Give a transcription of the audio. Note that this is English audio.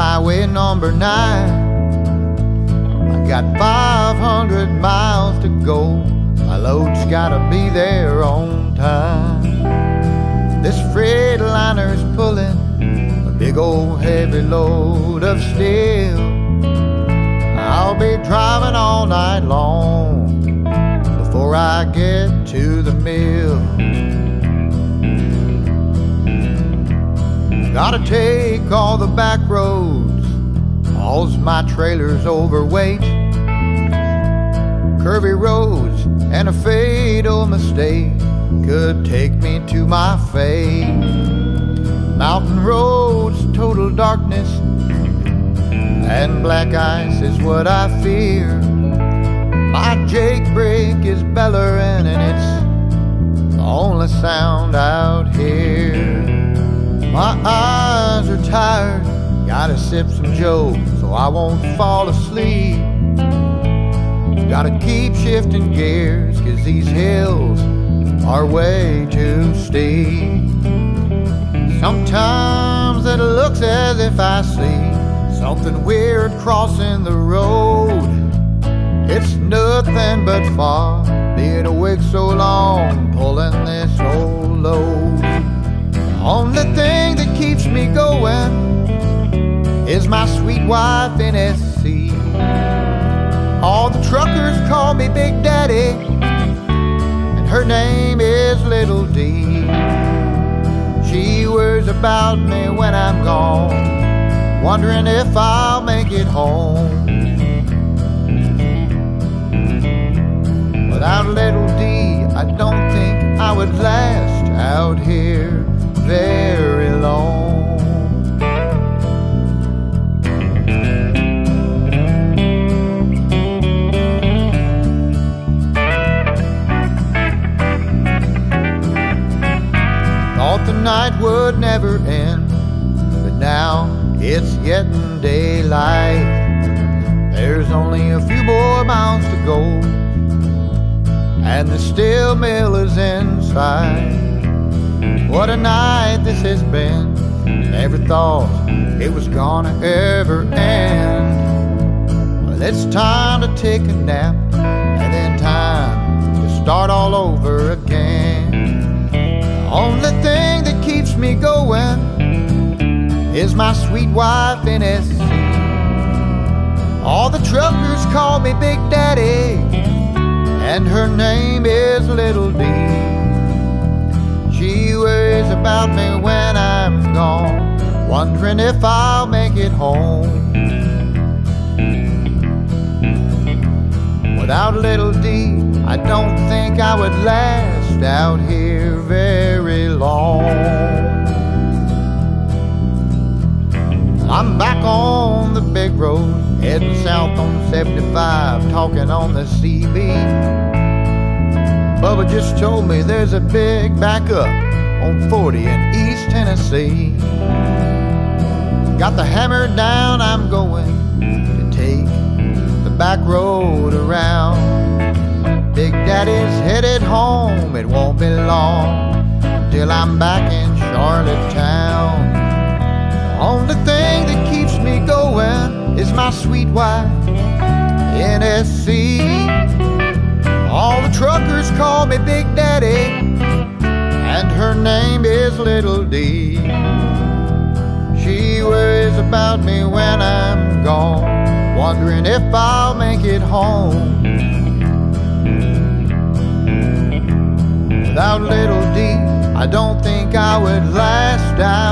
highway number 9. I got 500 miles to go. My load's gotta be there on time. This Freightliner's pulling a big old heavy load of steel. I'll be driving all night long before I get to the mill. Gotta take all the back roads, all's my trailer's overweight. Curvy roads and a fatal mistake could take me to my fate. Mountain roads, total darkness, and black ice is what I fear. My Jake brake is bellowing and it's the only sound out here. My eyes are tired, gotta sip some Joe so I won't fall asleep. Gotta keep shifting gears, cause these hills are way too steep. Sometimes it looks as if I see something weird crossing the road. It's nothing but fog, being awake so long, pulling this old load. The only thing that keeps me going is my sweet wife NSC. All the truckers call me Big Daddy, and her name is Little D. She worries about me when I'm gone, wondering if I'll make it home. Without Little D, I don't think I would last out here very long. Thought the night would never end, but now it's getting daylight. There's only a few more miles to go, and the steel mill is in sight. What a night this has been. Never thought it was gonna ever end. Well, it's time to take a nap, and then time to start all over again. The only thing that keeps me going is my sweet wife NSC. All the truckers call me Big Daddy, and her name is Little D. She worries about me when I'm gone, wondering if I'll make it home. Without Little D, I don't think I would last out here very long. I'm back on the big road, heading south on 75, talking on the CB. Bubba just told me there's a big backup on 40 in East Tennessee. Got the hammer down, I'm going to take the back road around. Big Daddy's headed home, it won't be long till I'm back in Charlottetown. The only thing that keeps me going is my sweet wife NSC. All the truckers call me Big Daddy, and her name is Little D. She worries about me when I'm gone, wondering if I'll make it home. Without Little D, I don't think I would last out